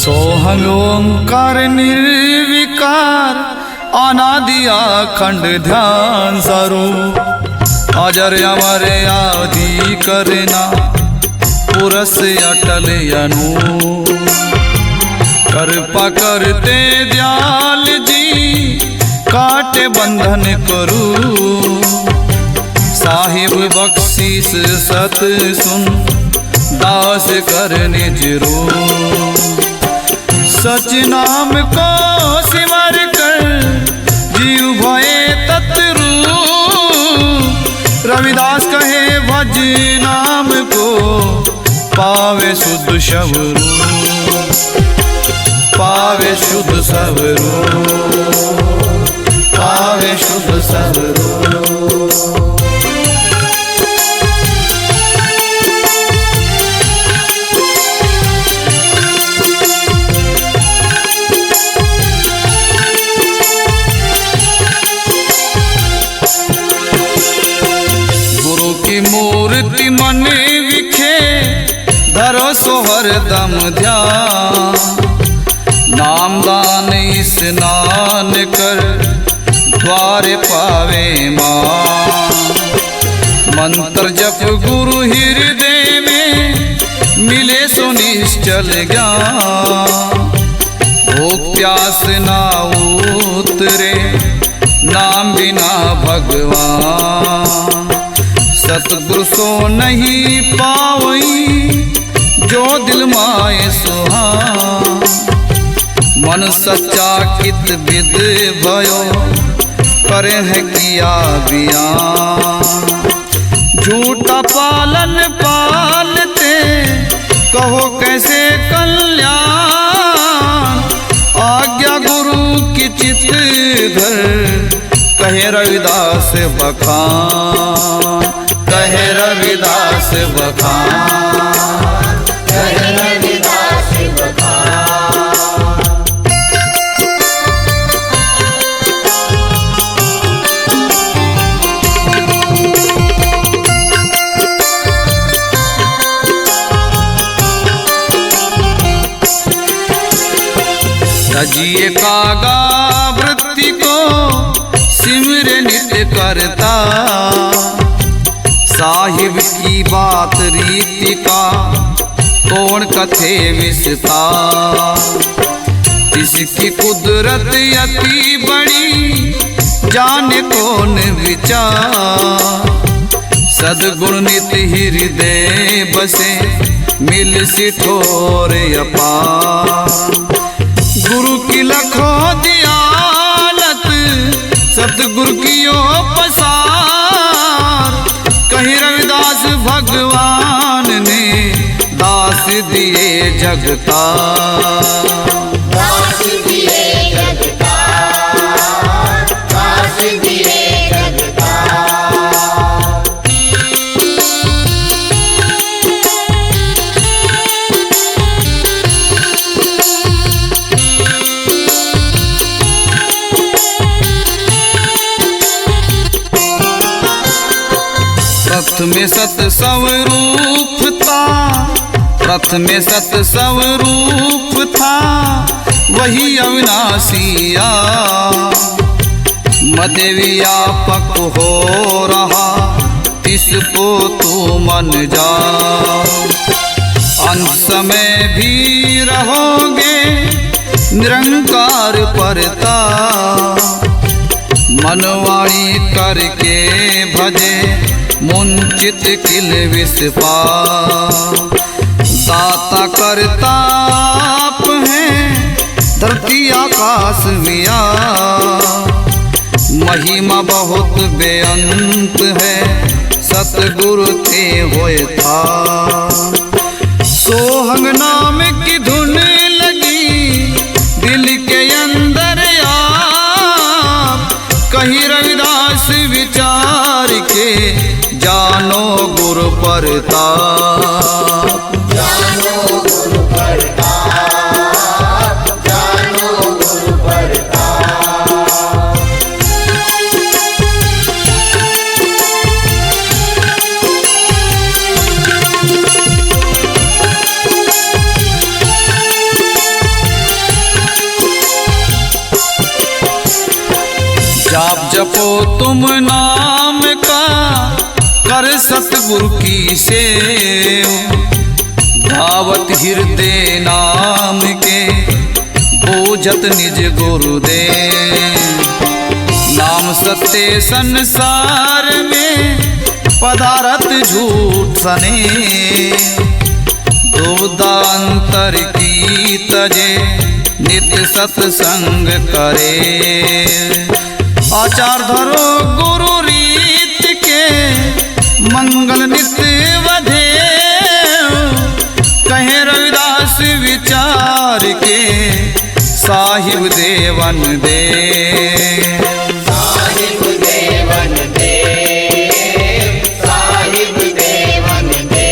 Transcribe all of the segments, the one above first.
सोहम ओंकार निर्विकार अनादि अखंड ध्यान स्वरूप अजर अमर आदि करना पुरस अटल अनूप कृपा करते दयाल जी काटे बंधन करू साहिब बख्शीस सत सुन दास करने जरूर सच नाम को सिमर कर जीव भये तत्रू रविदास कहे भज नाम को पावे शुद्ध शबरू पावे शुद्ध सबरू पावे शुद्ध सबरू। मूर्ति मन विखे धरो सोहर दम ध्यान नाम दान स्नान कर द्वार पावे मां मंत्र जप गुरु हृदय में मिले सो निश्चल ज्ञान भूख प्यास ना उतरे नाम बिना भगवान सतगुरु सो नहीं पावई जो दिल माए सुहा मन सच्चा कित विद भयो करे है किया बियान झूठा पालन पालते कहो कैसे कल्याण आज्ञा गुरु की चित धर कहे रविदास बखान कहे रविदास बखान कहे रविदास बखान। तजिए कागा वृत्ति को सिमरे नित्य करता साहिब की बात रीति का कौन कथे विस्तार इसकी कुदरत अति बड़ी जाने कौन विचार सद्गुण नित हृदय बसे मिल सिठोर अपार गुरु की लखो दियालत सतगुरु की ओ पसार कहीं रविदास भगवान ने दास दिए जगता दास दिए जगता दास दिए जगता। प्रथमे सत स्वरूप था प्रथमे सत स्वरूप था वही अविनाशिया मध्य व्यापक हो रहा इसको तू मन जा अंत समय भी रहोगे निरंकार परता मनवाणी करके भजे मुंचित किल विस्पा दाता करता आप हैं धरती आकाश मिया महिमा बहुत बेअंत है सतगुरु ते होए था सोहंग नाम की धुन लगी दिल के अंदर आप कहीं रविदास विचार के जानो गुरु परताप जानो गुरु परताप जानो गुरु परताप। तुम नाम का कर सतगुरु की सेव, भावत हृदय नाम के बूझत निज गुरुदेव। नाम सत्य संसार में पदारथ झूठ सने, दुविधांतर की तजे नित्य सत्संग करे। आचार धरो गुरु रीत के मंगल नित्य वधे, कहे रविदास विचार के साहिब देवन दे। साहिब देवन दे, साहिब देवन दे।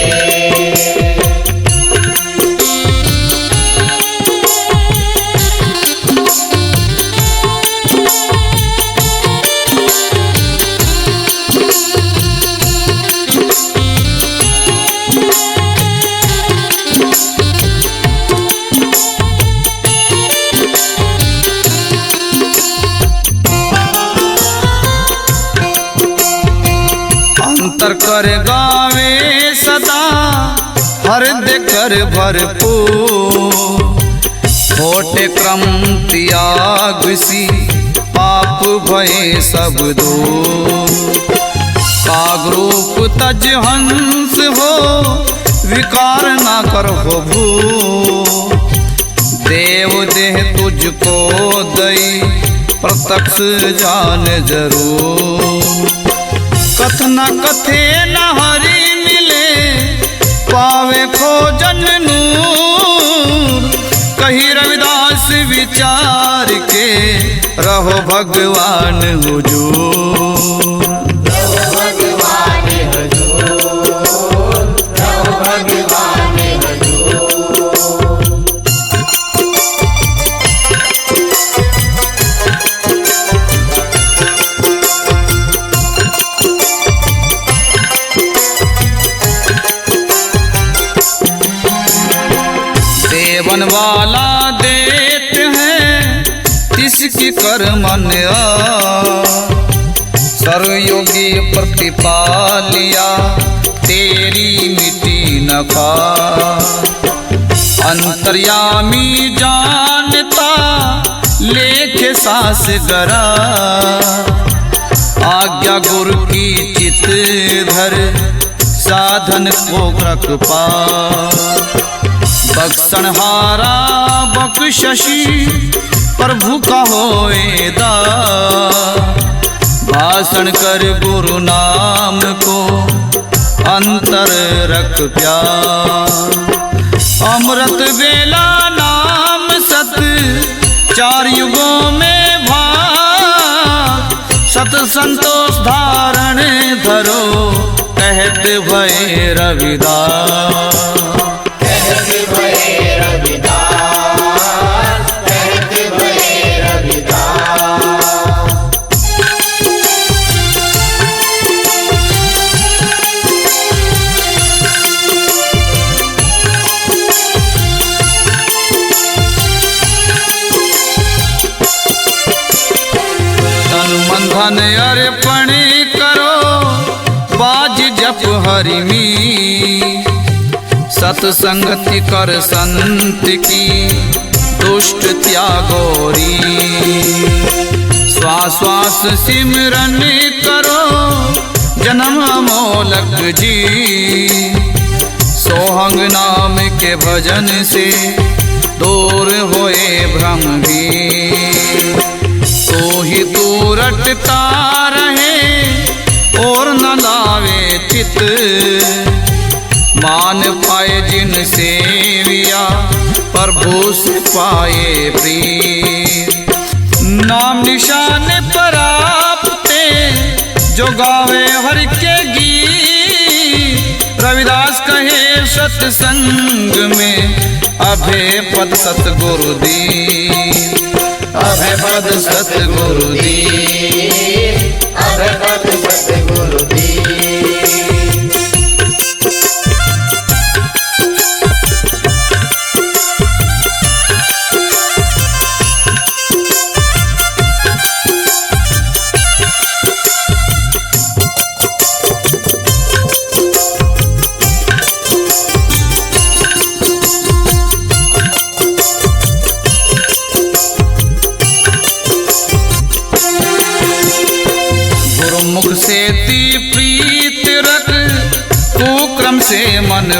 अंतर कर गावे सदा हृदय कर भरपूर, खोटे क्रम त्याग सी पाप भय सब दूर। कागरूप तज हंस हो विकार ना कर हो भू, देव देह तुझको दई प्रत्यक्ष जान जरूर। कथना कथे न हरि मिले पावे खोजन नूर, कही रविदास विचार के रहो भगवान हुजूर। रहो भगवान हुजूर, रहो भगवान हुजूर। देवन वाला देते हैं तिसकी कर मन सर्वयोगी प्रतिपालिया तेरी मिटी नफा। अंतर्यामी जानता लेखे सास गरा, आज्ञा गुरु की चित धर साधन को रख पा। बक्सन हारा बख्शशी प्रभु का होएदा, भाषण कर गुरु नाम को अंतर रख प्यार। अमृत वेला नाम सत चार युगों में भाग, सत संतोष धारण धरो कहत भय रविदास। कहत भय रविदास, कहत भय रविदास। तन मन धन अर्पण करो बाज जप हरिमी, सत्संगति कर संत की दुष्ट त्यागोरी। श्वास श्वास सिमरन करो जन्म मोलक जी, सोहंग नाम के भजन से दूर होए भ्रम भी। तो ही तू रटता रहे और न लावे चित, मान पाए जिन सेविया प्रभु से पाए प्रीत। नाम निशान प्राप्ते जो गावे हर के गीत, रविदास कहे सत्संग में अभय पद सतगुरु दी। अभय पद सतगुरु दी, अभय पद सतगुरु दी।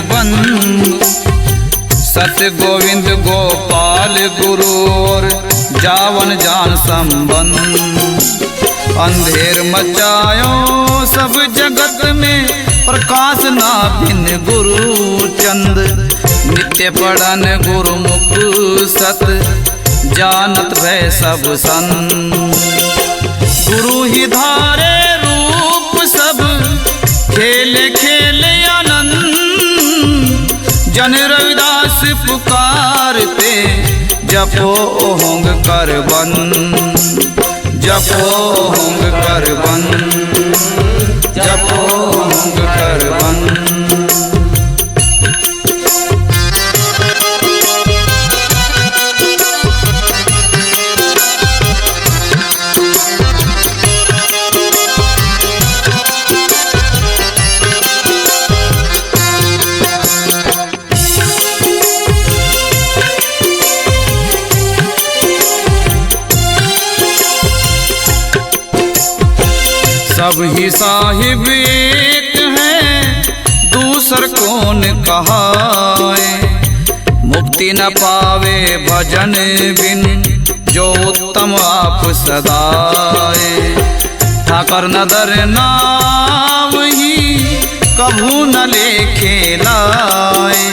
बंधु। सत्य गोविंद गोपाल गुरु और जावन जान संबंध। अंधेर मचायो सब जगत में प्रकाश ना बिन गुरु चंद। नित्य पढ़न गुरुमुख सत जानत भय सब संत। गुरु ही धारे रूप सब खेले खेले आनंद। जन रविदास पुकारते जपो होंग कर बंद। जपो होंग कर बंद। जपो होंग कर बंद। सब ही साहिब एक है दूसर कौन कहाए। मुक्ति न पावे भजन बिन जो उत्तम आप सदाए। ठाकर नदर नाम ही कभू न लेखे लाए।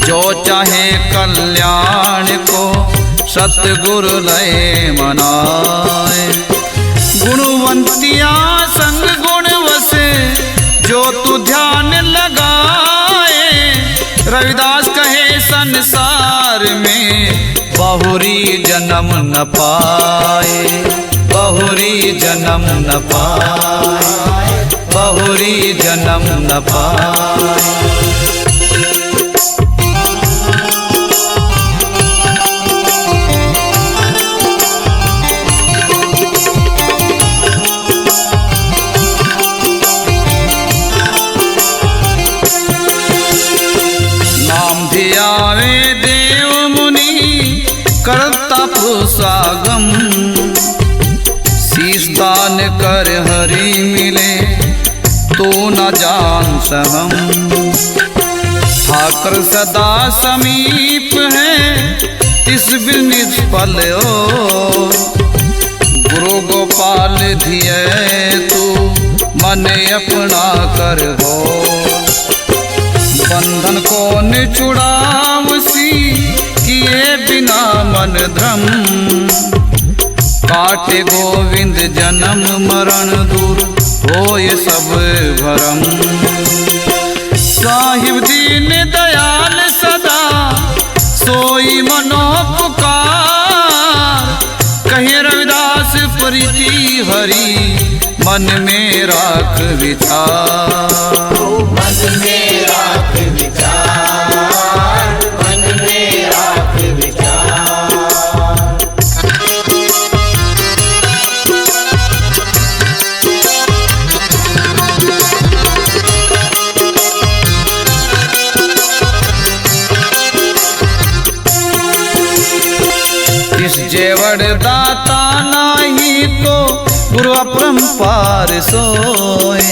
जो चाहे कल्याण को सतगुरु लय मनाए। गुणवंतिया संग गुण वसे जो तू ध्यान लगाए। रविदास कहे संसार में बहुरी जन्म न पाए। बहुरी जन्म न पाए। बहुरी जन्म न पाए। आवे देव मुनि करता पुरुषागम। शीश दान कर हरि मिले तो न जान सहम। ठाकर सदा समीप है इस बिन निष्फल हो। गुरु गोपाल धिये तू मन अपना कर हो। बंधन को निचुड़ावसी किए बिना मन धर्म। काटे गोविंद जन्म मरण दूर हो ये सब भरम। साहिब दीन दयाल सदा सोई मनो पुकार। कहे रविदास प्रीति हरि मन में राख विचार। मन में राख विचार। मन में राख विचार। इस जेवड़ दाता नाही तो गुरु अपरंपार सोए।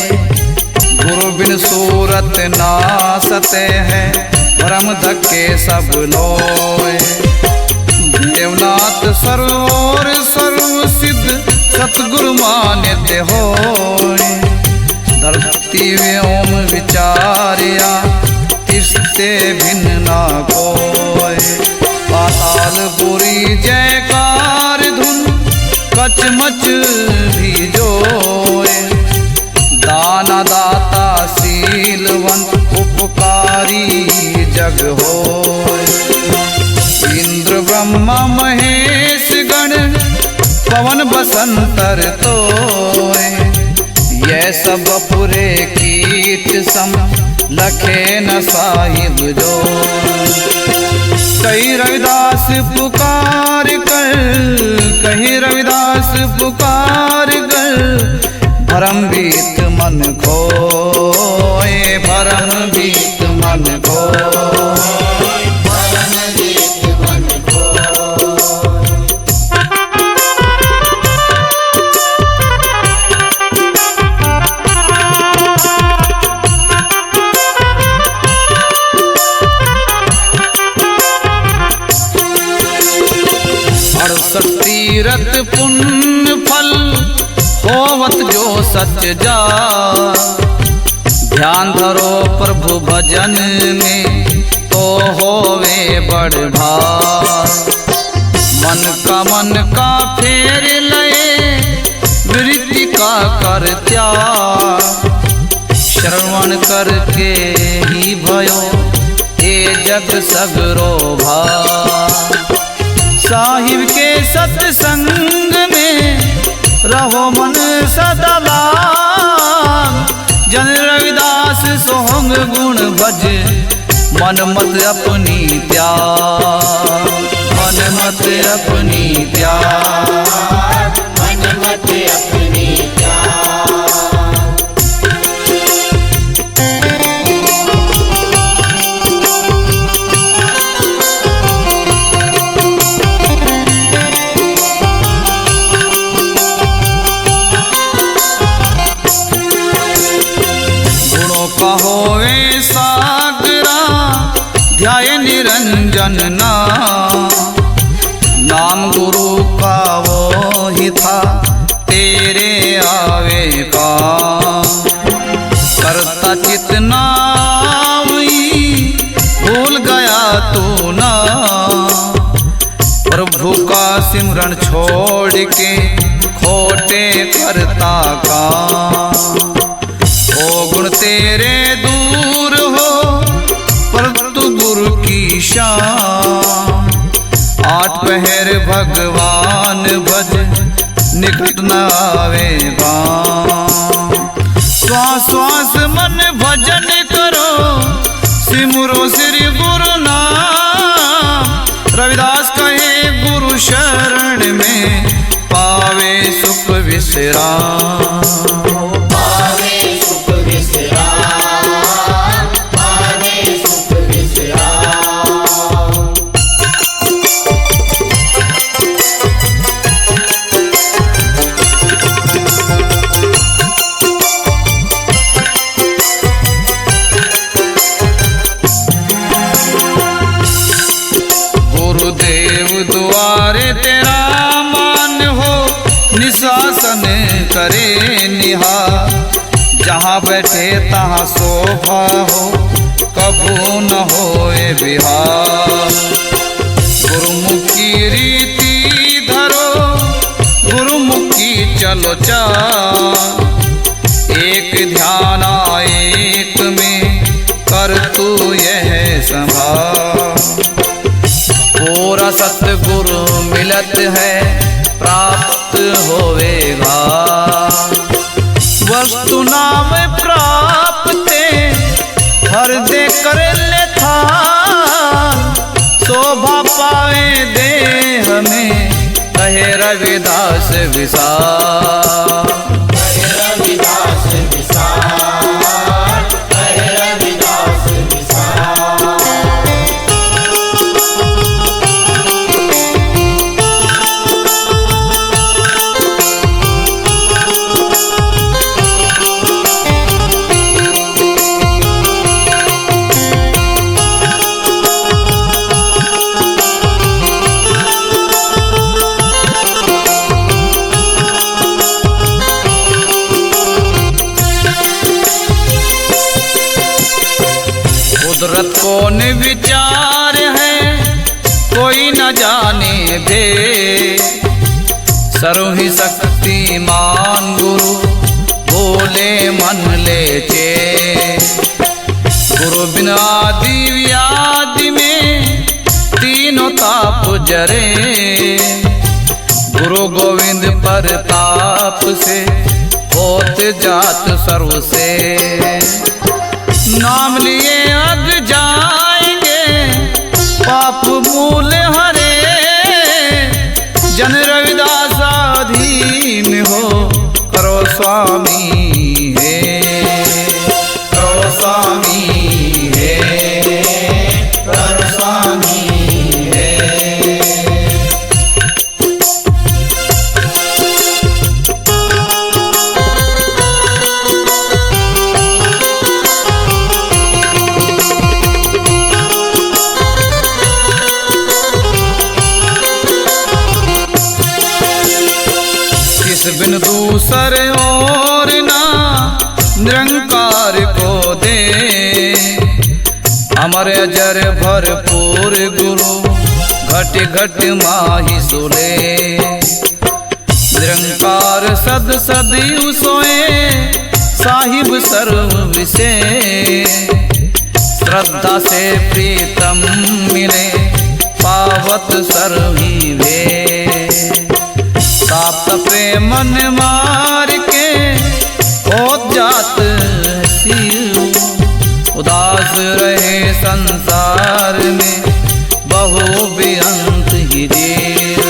गुरु बिन सूरत नासते हैं परम धक्के सब लोए। देवनाथ सर्वोर सर्व सिद्ध सतगुरु मान्यते होए। धरती में ओम विचारिया तिसते भिन्न ना कोय। पाताल पुरी जयकार धुन कचमच भी जोए। दाना दाता शीलवंत उपकारी जग होए। इंद्र ब्रह्मा महेश गण पवन बसंतर तोए। ये सब पुरे कीट सम लखे न साहिब जो। कहीं रविदास पुकार कर। कहीं रविदास पुकार कर। भरम बीत मन खोए। भरम बीत मन खोए। भरम बीत मन खोए। सच जा। ध्यान धरो प्रभु भजन में तो होवे बड़ भाग। मन का फेर लए वृत्ति का कर त्याग। श्रवण करके ही भयो ये जग सगरो भाग। साहिब के सत्संग में रहो मन सदा लाग। जन रविदास सोहंग गुण भज मन मत अपनी त्याग। मन मत अपनी त्याग। मन मत अपनी त्याग। गुणों का होवे सागरा ध्याय निरंजन नाम गुरु का वो ही था तेरे आवे का। करता चितना भूल गया तू ना। प्रभु का सिमरन छोड़ के खोटे करता का। ओ गुण तेरे दूर हो पर तू गुरु की शान। आठ पहर भगवान भज निकट न आवेगा। श्वास श्वास मन भजन करो सिमरो श्री गुरु नाम। रविदास कहे गुरु शरण में पावे सुख विश्राम। पावे सुख विश्राम। पावे सुख विश्राम। गुरुदेव द्वारे तेरा मान हो निशासन करे निहार। जहाँ बैठे तहाँ शोभा हो कभू न होए बिहार। गुरुमुखी रीति धरो गुरुमुखी चलो चाल। एक ध्यान एक में कर तू यह संभाल। पूरा सतगुरु मिलत है प्राप्त होवेगा। वस्तु नाम प्राप्त हर दे कर ले था। शोभा पावे देह में कहे रविदास विशाल। कहे रविदास विशाल। कहे रविदास विशाल। कुदरत कौन विचार है कोई न जाने दे। सर्व ही शक्तिमान गुरु बोले मन ले चे। गुरु बिना आदि व्याधि में तीनों ताप जरे। गुरु गोविंद परताप से होत जात सर्व से। नाम लिए अग जाएंगे पाप मूल हरे। जन रविदास अधीन हो करो स्वामी है। करो स्वामी है। करो स्वामी है। अमर अजर भरपूर गुरु घट घट माहि सुले निरंकार सद सदैव सोए साहिब सर्व विषय श्रद्धा से प्रीतम मिले पावत सर्वी वे साप्त प्रेम मन मार के हो जात शिव उदास रहे संसार में बहु बेअंत ही देर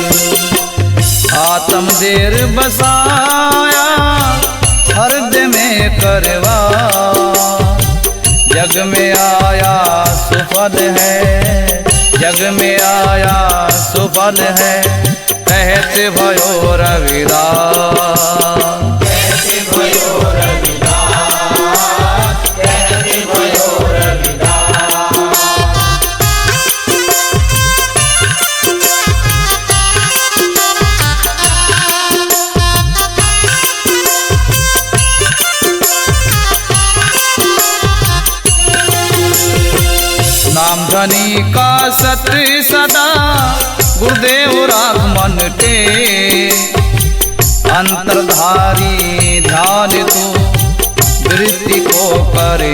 आत्म देर बसाया हृदय में करवा जग में आया सुफल है जग में आया सुफल है कहते भयो रविदास कहते भयो रविदास कहते भयो रविदास। नाम धनी का सत्य सदा गुरुदेव राघमन टे अंतरधारी ध्यान तू वृत्ति को करे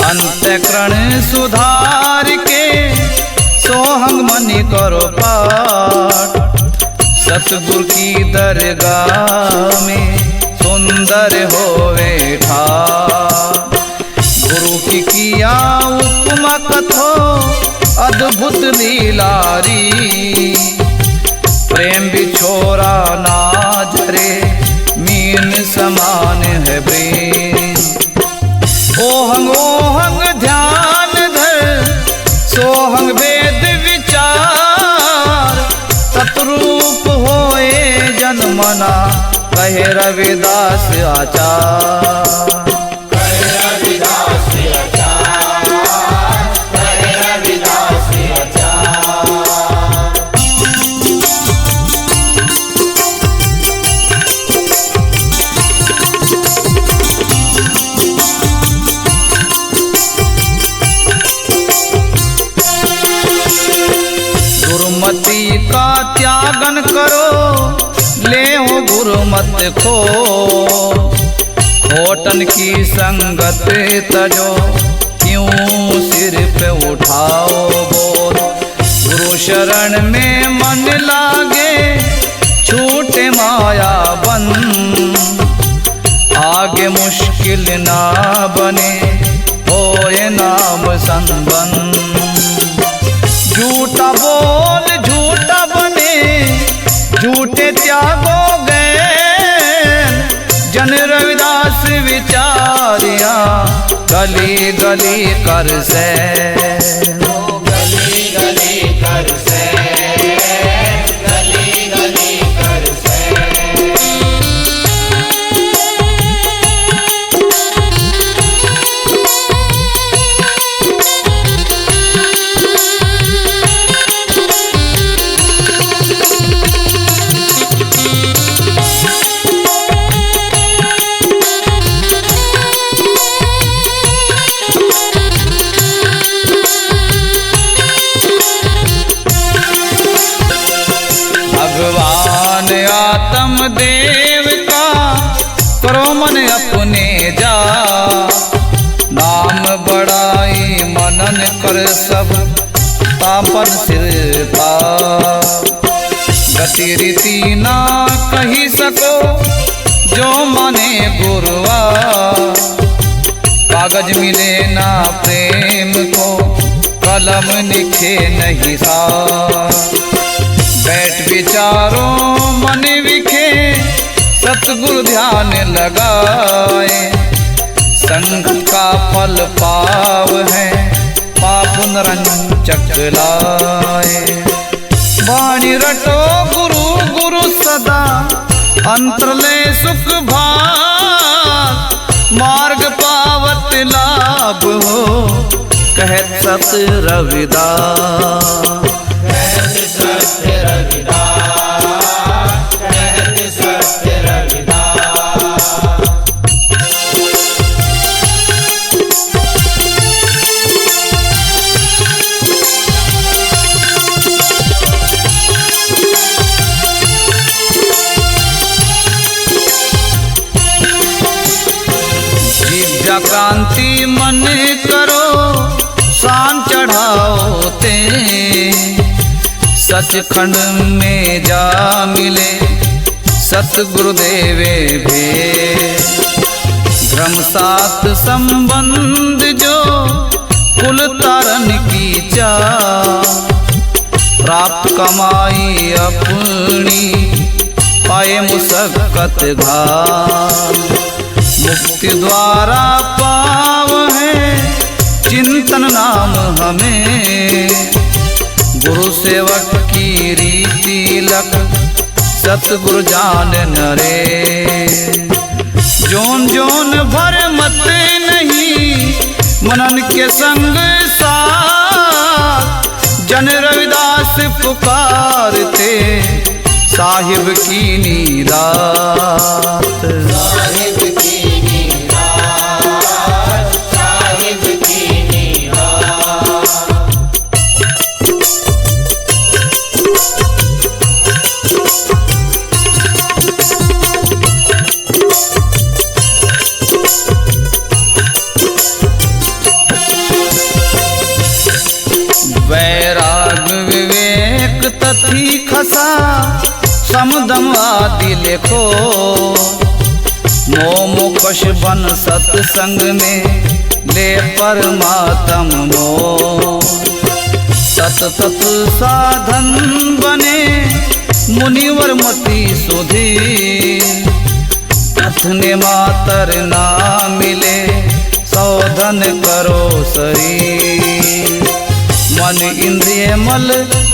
अंतःकरण सुधार के सोहंग मनि करो पाठ सतगुरु की दरगाह में सुंदर होवे ठाठ गुरु की किया उपमा कथो अद्भुत लीलारी प्रेम बिछोरा ना झरे मीन समान है प्रेम ओहंग ध्यान धर सोहंग वेद विचार तत्रूप होए जन्मना कहे रविदास आचार गुरुमति का त्यागन करो ले हो गुरुमत खो खोटन की संगत तजो क्यों सिर पे उठाओ बोल गुरु शरण में मन लागे छूटे माया बन आगे मुश्किल ना बने होए नाम संबंध झूठा बोल झूठा बने झूठे त्यागो गए जन रविदास विचारिया गली गली कर से गली गली कर से गली गली कर से। भगवान आत्म देव का करो मन अपने जा नाम बड़ाई मनन कर सब तापर सिरता गति रीति ना कही सको जो माने गुरुआ कागज मिले ना प्रेम को कलम लिखे नहीं सा बैठ विचारों मन विखे सतगुरु ध्यान लगाए संगत का फल पाव है पाप नरंचक लाए वाणी रटो गुरु गुरु सदा अंतर ले सुख भाग मार्ग पावत लाभ हो कहत सत रविदास कहते सत्य रविदास कहते सत्य रविदास। व्याक्रांति मन करो शान चढ़ाओ ते सचखंड में जा मिले सतगुरुदेवे भे धर्म साथ संबंध जो कुल तारन की चा प्राप्त कमाई अपनी पाए मुसक्कत घात मुक्ति द्वारा पाव है चिंतन नाम हमें गुरु सेवक की रीति लख सतगुरु जान नरे जोन जोन भर मत नहीं मनन के संग साथ जन रविदास पुकारते साहिब की नीरात साहिब की नीरात साहिब की नीरात वैराग विवेक तथी खसा समदम आदि लेखो मोमुकश बन सत्संग में ले परमात्म मो सत सत साधन बने मुनिवर मति सुधी अथने मातर ना मिले सौधन करो शरीर मन इंद्रिय मल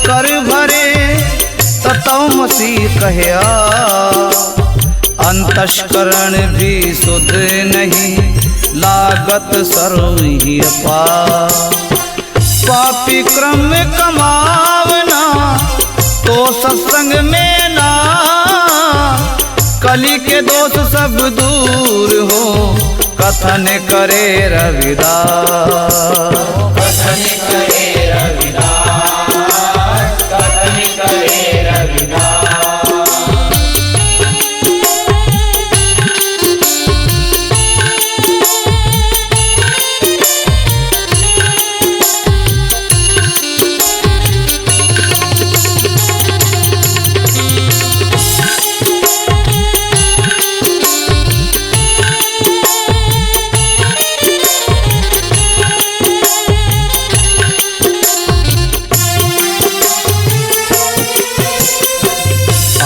कर भरे तत्वमसि कहया अंतस्करण भी सुध नहीं लागत सर्व ही अपार पापी क्रम कमावना तो सत्संग में ना कली के दोष सब दूर हो कथन करे रविदास कथन करे रविदास कथन करे रविदास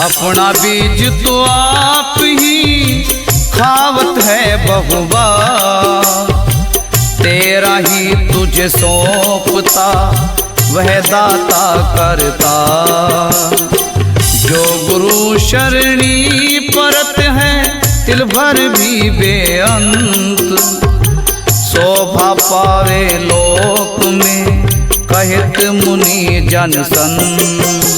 अपना बीज तो आप ही खावत है बहुबा तेरा ही तुझे सौंपता वह दाता करता जो गुरु शरणी परत है तिल भर भी बेअंत शोभा पावे लोक में कहित मुनि जन संत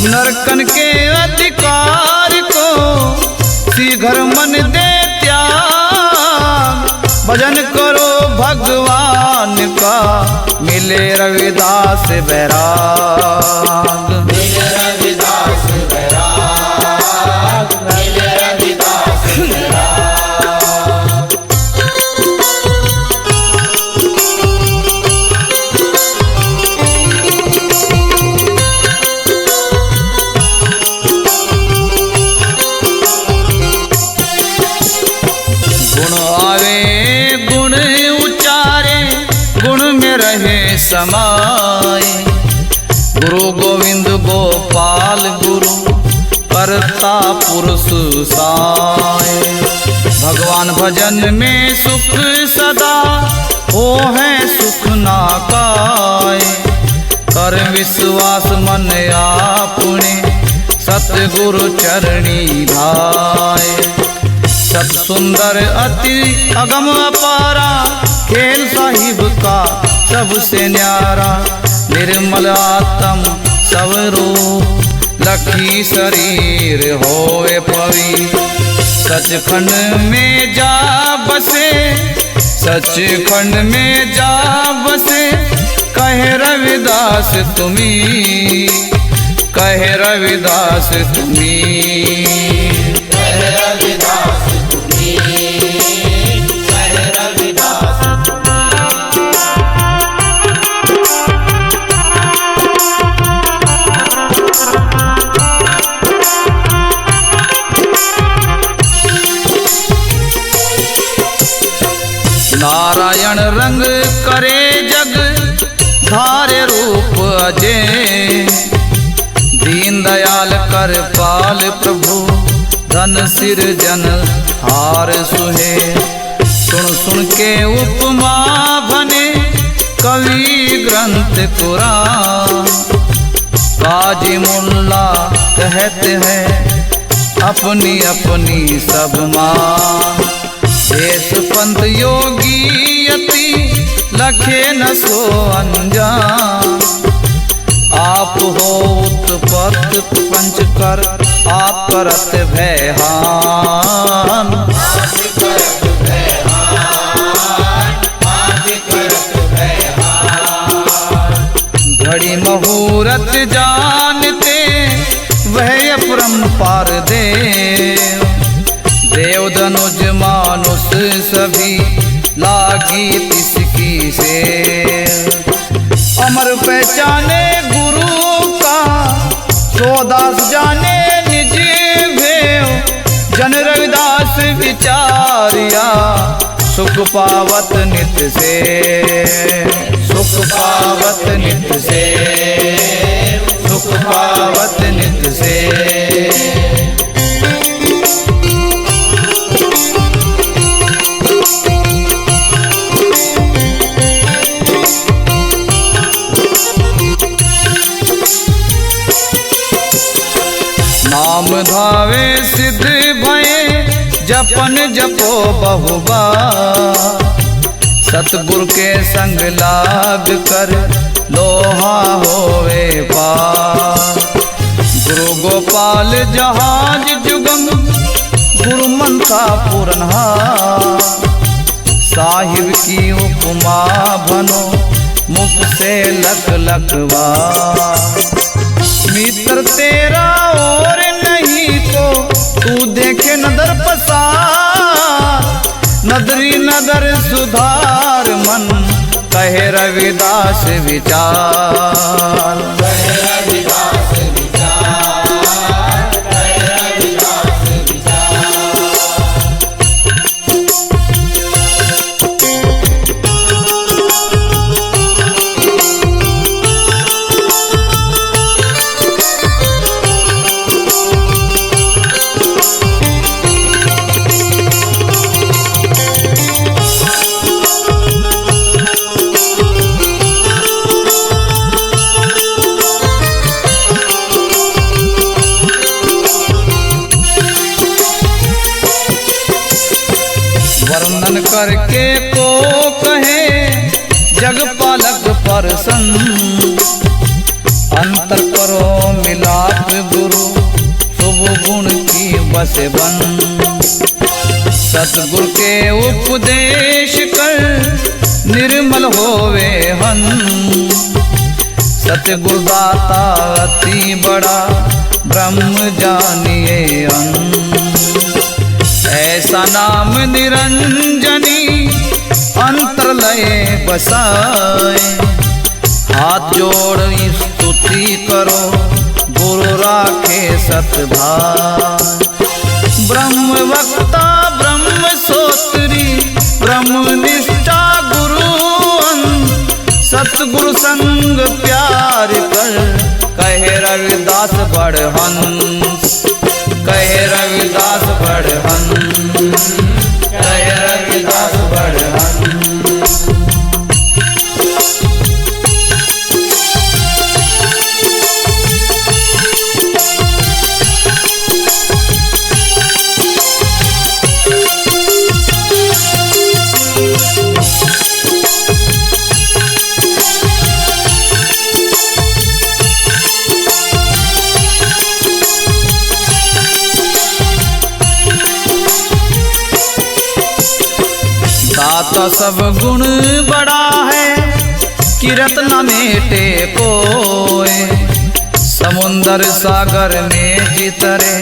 नरकन के अधिकार को शीघ्र मन दे त्याग भजन करो भगवान का मिले रविदास बैराग मिले रविदास बैराग मिले रविदास बैराग समाए गुरु गोविंद गोपाल गुरु करता पुरुष साए भगवान भजन में सुख सदा हो है सुख ना पाए कर विश्वास मन आपने सतगुरु चरणी धाय सत सुंदर अति अगम अपारा खेल साहिब का सबसे न्यारा निर्मल आत्म सब रूप लखी शरीर होए पवी सचखंड में जा बसे सचखंड में जा बसे कहे रविदास तुम्ही कहे रविदास तुम्ही कहे रविदास तुम्ही कहे करे जग धारे रूप अजय। दीन दयाल कर पाल प्रभु धन सिरजन हार सुहे। सुन सुन के उपमा बने कवि ग्रंथ कुरान। काजी मुल्ला कहते हैं अपनी अपनी सब माँ। देश पंथ योगी यति लखे न सो अनजान। आप हो उत्पत्त प्रपंच कर आप करत भयहान। घड़ी मुहूर्त जानते वह अपरंपार देव। देव धनुज मानुष सभी लागी तिसकी से। अमर पहचाने गुरु का सोदास जाने निज भेव। जन रविदास विचारिया सुख पावत नित से। सुख पावत नित से सुख पावत नित से। नाम धावे सिद्ध भये जपन जपो बहुबा। सतगुरु के संग लाग कर लोहा होवे पार। गुरु गोपाल जहाज जुगम गुरु मनता पूरनहार। साहिब की उपमा बनो मुख से लख लखवार। मित्र तेरा और नहीं को तू देखे नदर पसार। नदरी नदर सुधार मन कहे रविदास विचार। कहे रविदास विचार, कहे रविदास विचार। वर्णन करके को कहे जग पालक परसन। अंतर करो मिलाप गुरु शुभ गुण की बस बन। सतगुरु के उपदेश कर निर्मल होवे हन। सतगुरु दाता अति बड़ा ब्रह्म जानिए अन। ऐसा नाम निरंजनी अंतरलय बसाए। हाथ जोड़ स्तुति करो गुरु राखे सतभान। ब्रह्म वक्ता ब्रह्म सोत्री ब्रह्म निष्ठा गुरु। सतगुरु संग प्यार कर कहे रविदास बड़हंस। कहे रविदास बड़हंस, कहे रविदास बड़हंस। दाता सब गुण बड़ा है किरत न मेटे कोय। समुंदर सागर में जितरे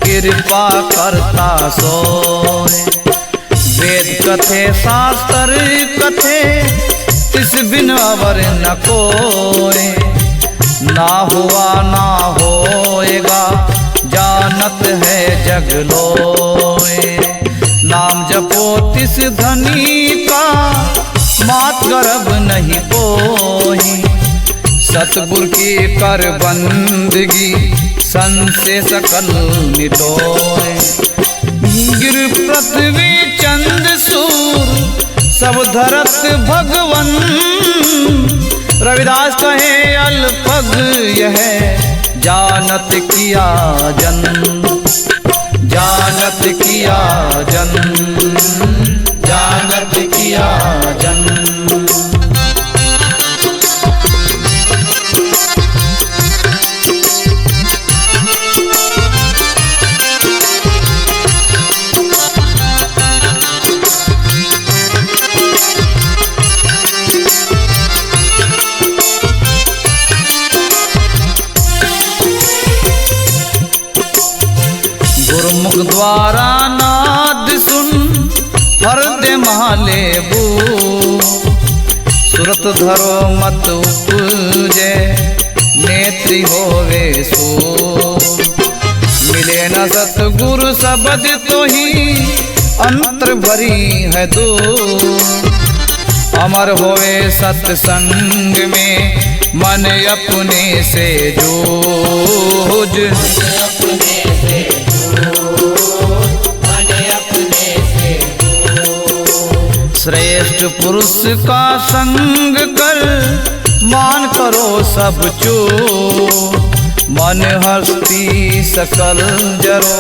कृपा करता सोए। वेद कथे शास्त्र कथे तिस बिन अवर न कोय। ना हुआ ना होएगा जानत है जग लोए। नाम जपो तिस धनी का मात गर्भ नहीं कोई। सतगुर की कर बंदगी सन से सकल मिटोए। गिर पृथ्वी चंद सूर सब धरत भगवन। रविदास कहे अल्पग यह जानत किया जन, जानत किया जन, जानत किया जन। गुरुमुख द्वारा नाद सुन हृदय महालेबू। सुरत धरो मत उपजे नेत्री होवे सो। मिले न सतगुरु शब्द तो ही अंतर भरी है दूर। अमर होवे सत्संग में मन अपने से जूझ। श्रेष्ठ पुरुष का संग कर मान करो सब चो। मन हस्ती सकल जरो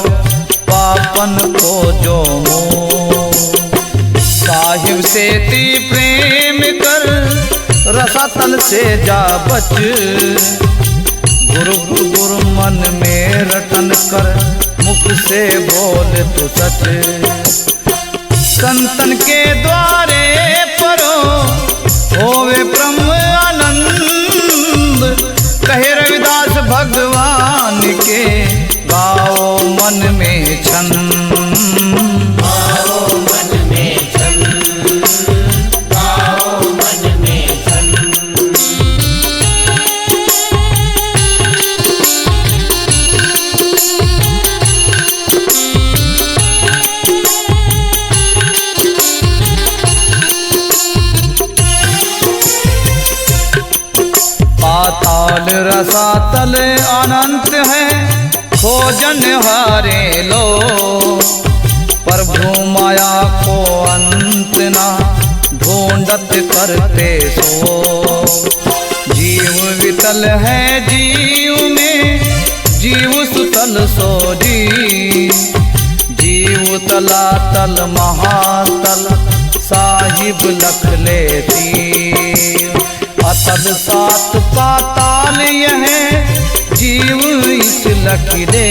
पापन को जो मोह। साहिब से ती प्रेम कर रसातल से जा बच। गुरु गुरु मन में रटन कर मुख से बोल तो सच। संतन के द्वारे परो होवे ब्रह्म आनंद। कहे रविदास भगवान के गाओ मन में छंद। गाओ मन में छंद, गाओ मन में छंद। पाताल रसातल अनंत है खोजन हारे लो। प्रभु माया को अंत ना ढूंढत करते सो। जीव वितल है जीव में जीव सुतल सो जी। जीव तलातल महातल साहिब लख लेती। अतद सात पाताल यह जीव इस लखिले।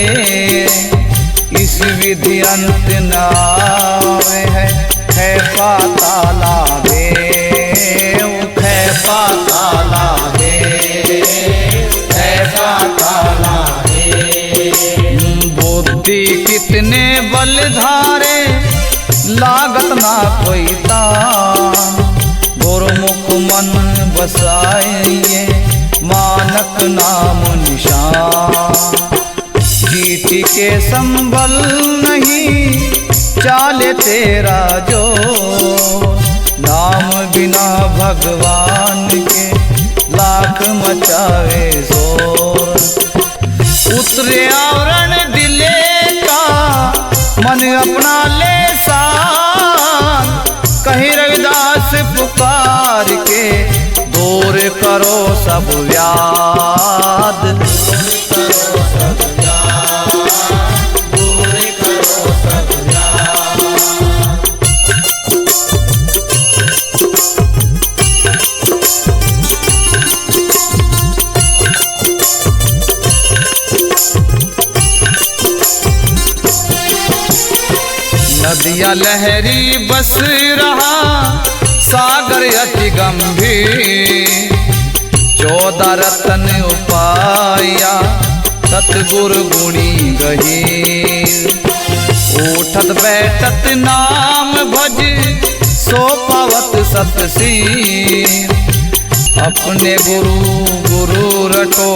इस विधि अंत नावे है पाताला वे। है पाताला वे, है पाताला वे। बुद्धि कितने बल धारे लागत ना कोई तान। गुरुमुख मन बसाइए मानक नाम निशान। जीती के संबल नहीं चाले तेरा जो। नाम बिना भगवान के लाख मचावे जोर। उतरे आवरण दिले का मन अपना ले सान। कहीं रविदास पुकार के दूर करो सब व्याध। दूर करो सब व्याध। नदिया लहरी बस रहा सागर अति गंभीर। 14 रतन उपाया सतगुर गुणी गहीर। उठत बैठत नाम भज सो पावत सतसीर। अपने गुरु गुरु रटो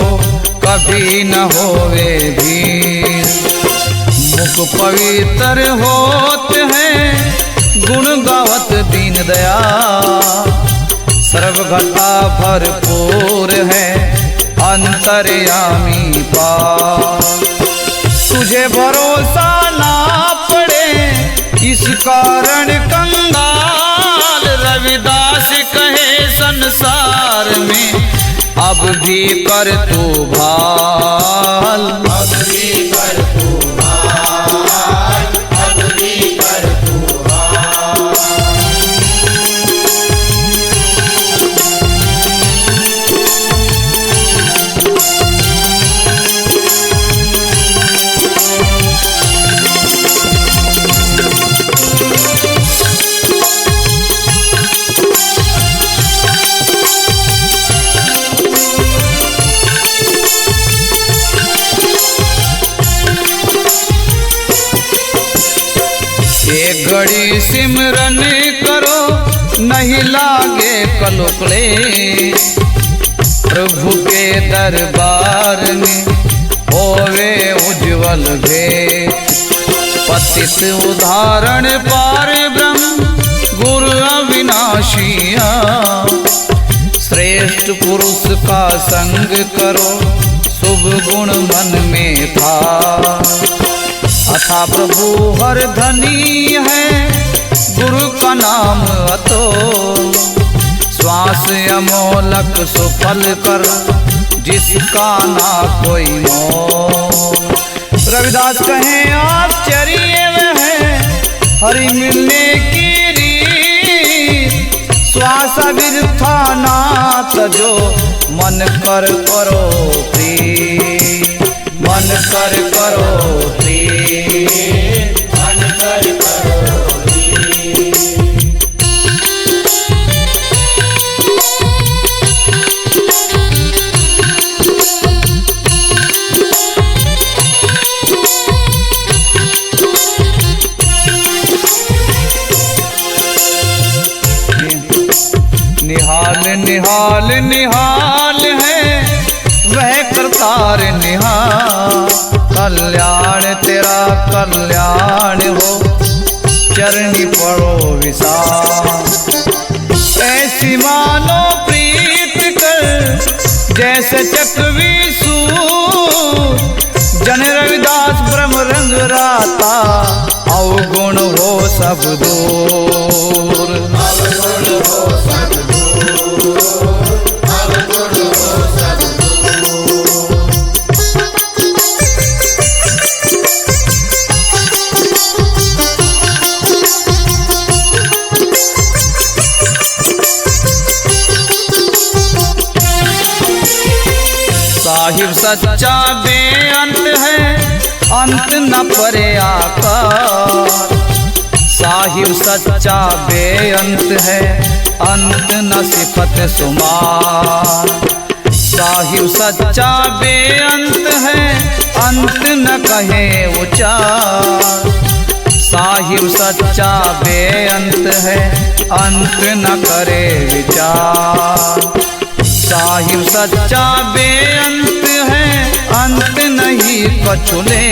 कभी न होवे भीर। मुख पवित्र होत हैं गुण गावत दीन दया। सर्वघटा भरपूर है अंतर्यामी पार। तुझे भरोसा ना पड़े इस कारण कंगाल, रविदास कहे संसार में अब भी कर तू भाल। अब भी कर तू भाल, अब भी कर तू भाल। एक घड़ी सिमरन करो नहीं लागे कलुकड़े, प्रभु के दरबार में होवे उज्जवल भेद। पतित उदाहरण पार ब्रह्म गुरु अविनाशिया, श्रेष्ठ पुरुष का संग करो शुभ गुण मन में था। अथा प्रभु हर धनी है गुरु का नाम अतो, श्वास अमोलक सुफल कर जिसका ना कोई मोल। रविदास कहे आश्चर्य है हरि मिलने की रीत, श्वास बिरथा नाथ जो मन कर करो प्रीत, मन कर करो प्रीत, मन कर करो प्रीत। निहाल निहाल निहाल है वह करतार निहाल, कल्याण तेरा कल्याण हो चरणी पड़ो विशाल। ऐसी मानो प्रीत कर जैसे चकवी सूर, जन रविदास ब्रह्म रंग राता अवगुण हो सब दूर। अवगुण हो सब दूर, अवगुण हो सब दूर। साहिब सच्चा बेअंत है अंत न परे आकार, साहिब सच्चा बेअंत है अंत न सिफत सुमार। साहिब सच्चा बेअंत है अंत न कहे उचार, साहिब सच्चा बेअंत है अंत न करे विचार। साहिब सच्चा बेअंत है अंत नहीं कछुले,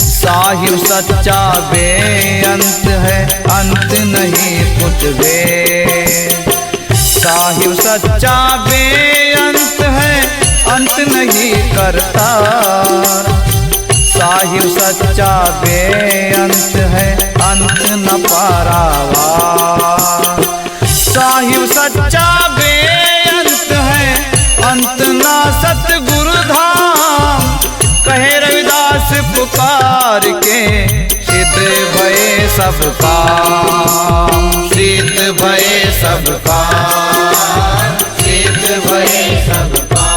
साहिब सच्चा बेअंत है अंत नहीं कुछ बे। साहिब सच्चा बेअंत है अंत नहीं करता, साहिब सच्चा बेअंत है अंत न पारावार। साहिब सच्चा बेअंत है अंत ना सतगुरु धाम, कहे रविदास पुकार के सिद्ध भये सब काम, सिद्ध भये सब काम, सिद्ध भये सब काम।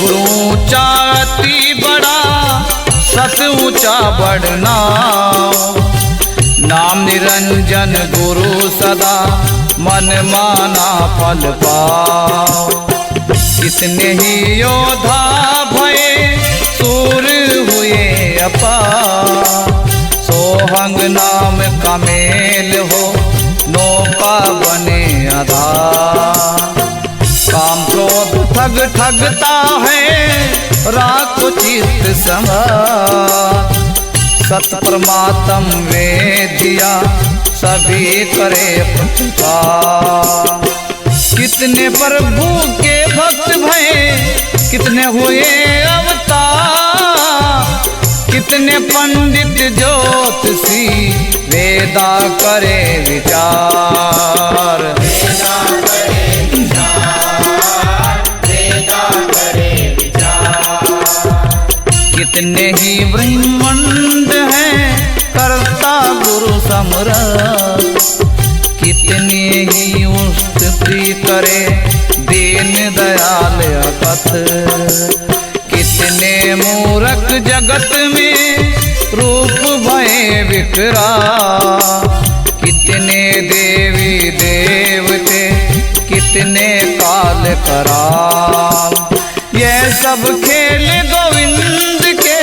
ऊंचा अति बड़ा सत ऊंचा बढ़ना, नाम निरंजन गुरु सदा मन माना फल पाओ। कितने ही योद्धा भये सूर हुए अपार, सोहंग नाम का मेल हो नौका बने आधार। काम क्रोध ठग ठगता है राखो चित्त संभार, सत परमात्म वेदिया सभी करे प्रतिपाल। कितने प्रभु के भक्त भये कितने हुए अवतार, कितने पंडित ज्योतिषी वेदा करे विचार। वेदा करे विचार, वेदा करे विचार। कितने ही ब्रह्मांड हैं करता गुरु समरथ, कितने ही स्तुति करे दीन दयाल अकथ। कितने मूरख जगत में रूप भये विकराल, कितने देवी देवते कितने काल कराल। ये सब खेल गोविंद के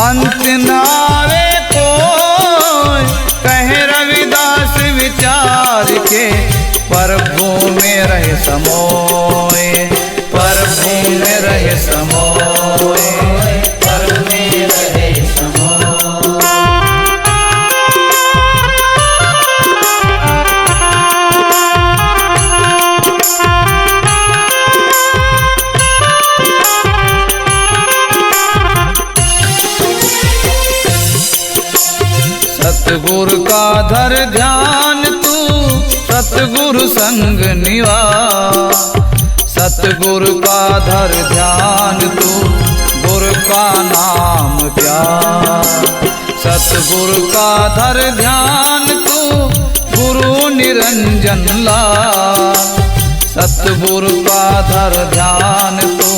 अंत नावे कोई, कहे रविदास विचार के प्रभु में रहे समोए। प्रभु में रहे समोए, प्रभु में रहे समोए। सतगुरु का धर ध्यान तू सतगुरु संग निवास, सतगुरु का धर ध्यान तू गुरु का नाम प्यार। सतगुरु का धर ध्यान तू गुरु निरंजन लाल, सतगुरु का धर ध्यान तू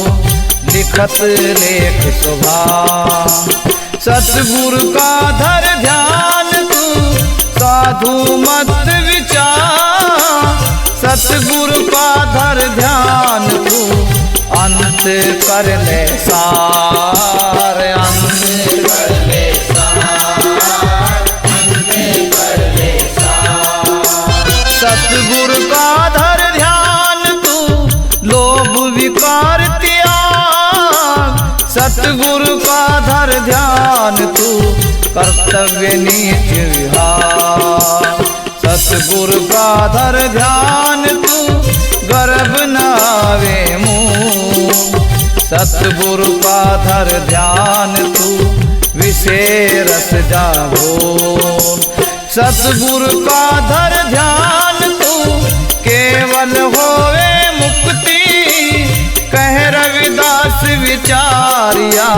लिखत लेख सुभान। सतगुरु का धर ध्यान तू साधु मत विचार, सतगुरु का धर ध्यान तू अंत कर ले सार। अंत कर ले सार, अंत कर ले सार। सतगुरु का धर ध्यान तू लोभ विकार त्याग, सतगुरु का धर ध्यान तू कर्तव्य नीच विहार। सतगुरु का धर ध्यान तू गर्भ नावे मुँह, सतगुरु का धर ध्यान तू विषय रस जागो। सतगुरु का धर ध्यान तू केवल होवे मुक्ति, कह रविदास विचारिया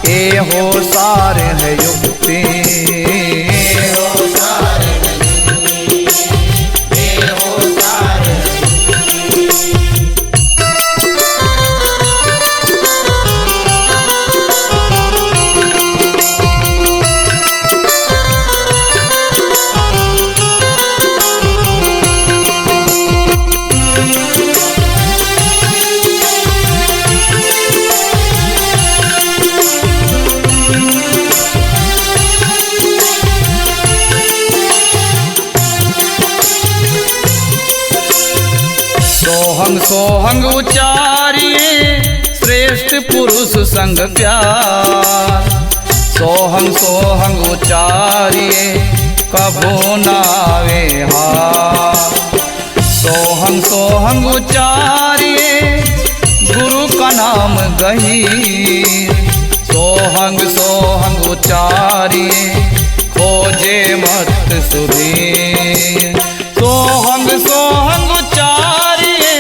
ए हो सार है युक्ति। ए हो सार है युक्ति, ए हो सार है युक्ति। सोहंग सोहंग उचारिए श्रेष्ठ पुरुष संग प्यार, सोहंग सोहंग उचारिए कभो नावे हार। सोहंग सोहंग उचारिए गुरु का नाम गहीर, सोहंग सोहंग उचारिए खोजे मत सुधीर। सोहंग सोहंग उचारिए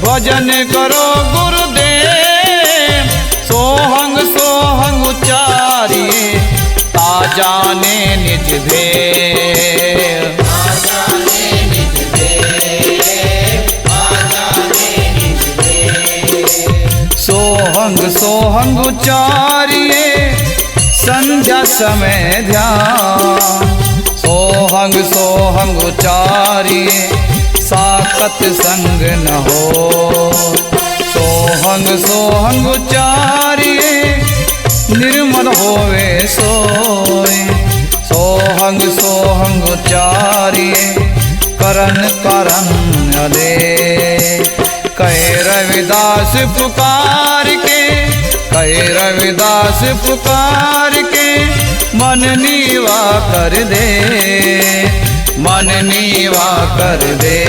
भजन करो गुरुदेव, सोहंग सोहंग उचारिए ता जाने निज भेद। सोहंग सोहंग उचारिए संध्या समय ध्यान, सोहंग सोहंग उचारिए साकत संग न हो। सोहंग सोहंग उचारिए निर्मल होवे सोए। सोहंग सोहंग उचारिए करन करन अदे। कहे रविदास पुकार के, कहे रविदास पुकार के मन नीवा कर दे, मन नीवा कर दे,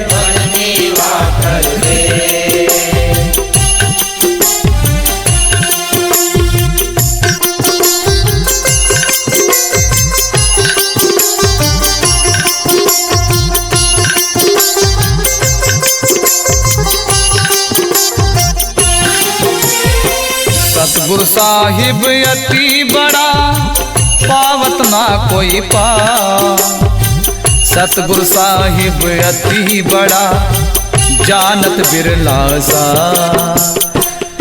मन नीवा कर दे। सतगुरु साहिब अति बड़ा पावत ना कोई पा। सतगुरु साहिब अति बड़ा जानत बिरला सा।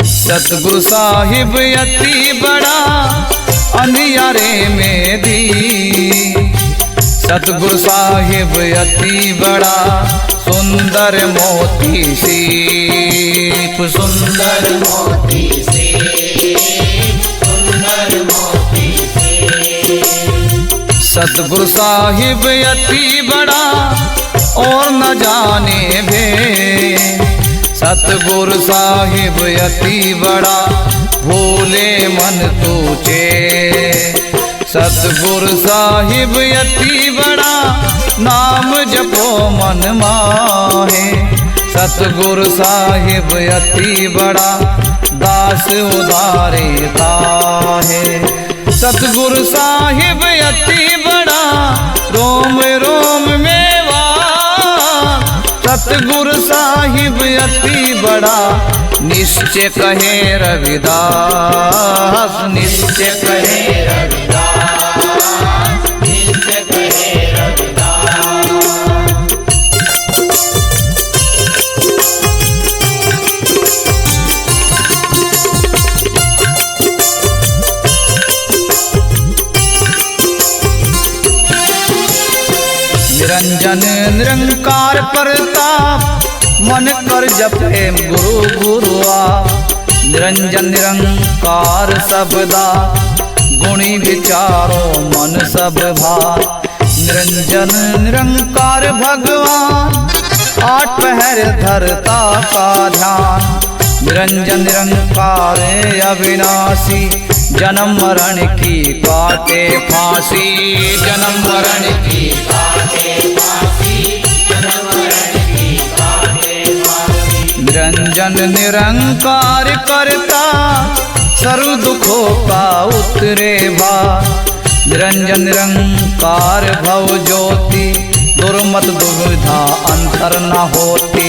सतगुरु साहिब अति बड़ा अंधियारे में दी। सतगुरु साहिब अति बड़ा सुंदर मोती सीप, सुंदर मोती से, सुंदर मोती से। सतगुरु साहिब अति बड़ा और न जाने भे। सतगुरु साहिब अति बड़ा भूले मन तूचे। सतगुरु साहिब अति बड़ा नाम जपो मन माहे। सतगुरु साहिब अति बड़ा दास उदारे ताहे। सतगुरु साहिब अति बड़ा रोम रोम में वास। सतगुरु साहिब अति बड़ा निश्चय कहे रविदास, निश्चय कहे रविदास, निश्चय कहे रविदास। निरंजन निरंकार प्रताप मन कर जपे गुरु गुरुआ। निरंजन निरंकार सबदा गुणी विचारो मन सब भा। निरंजन निरंकार भगवान आठ पहर धरता का ध्यान। निरंजन निरंकार अविनाशी जन्म मरण की काटे फांसी। जन्म मरण की काटे फांसी, जन्म मरण की काटे फांसी। निरंजन निरंकार करता सर्व दुखों का उतरे भार। निरंजन निरंकार भव ज्योति दुर्मत दुविधा अंतर न होती।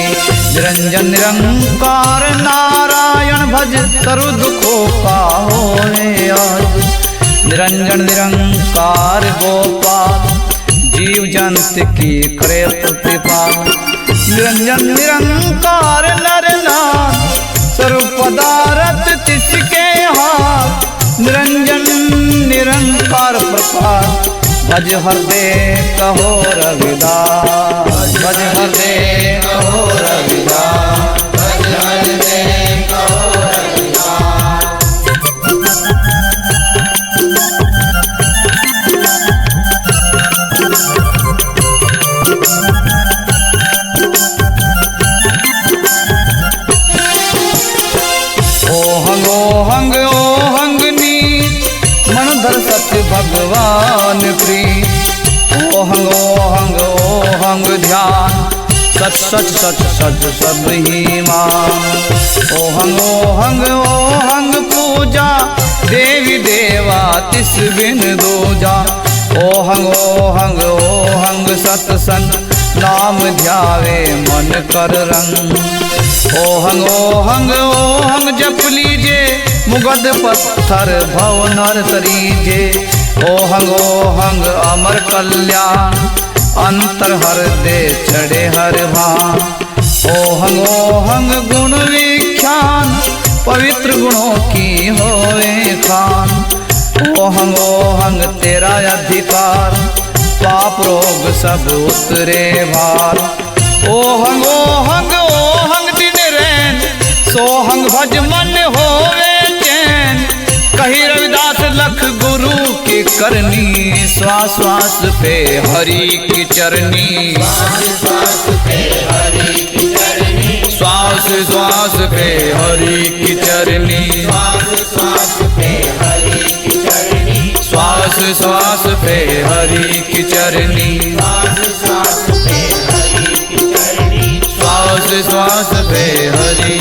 निरंजन निरंकार नारायण भज सर्व दुखों का होए आज। निरंजन निरंकार गोपाल जीव जंत की करे कृपा। निरंजन निरंकार नरनाथ सर्व पदार्थ तिसके हाथ। निरंजन निरंकार प्रकाश भज हृदय कहो रविदास। भज हृदय कहो रविदास। भज हृदय कहो रविदास। ओहंग ओहंग ओहंग नीत मन धर सत्य भगवान प्रीत। ओहंग ओहंग ओहंग ध्यान सच सच सच सच सब ही मान। ओहंग ओहंग ओहंग पूजा देवी देवा तिस बिन दूजा। ओहंग ओहंग ओहंग सत्संग नाम ध्यावे मन कर रंग। ओहंग ओहंग ओहंग जप लीजे मुगद पत्थर भव नर तरीजे। ओहंग ओहंग अमर कल्याण अंतर हर दे चढ़े हर भान। ओहंग ओहंग गुण विख्यान पवित्र गुणों की होए खान। ओहंग ओहंग तेरा अधिकार पाप रोग सब उतरे भार। ओहंग ओहंग ओहंग दिन रैन, सोहंग भज मन होवे चैन। कही रविदास लख गुरु की करनी, श्वास श्वास पे हरि की चरनी। श्वास पे हरि की चरनी, श्वास श्वास पे हरि की चरनी। श्वास पे हरि की चरनी, श्वास श्वास पे हरि की चरनी। श्वास पे हरि की चरनी, श्वास श्वास पे हरि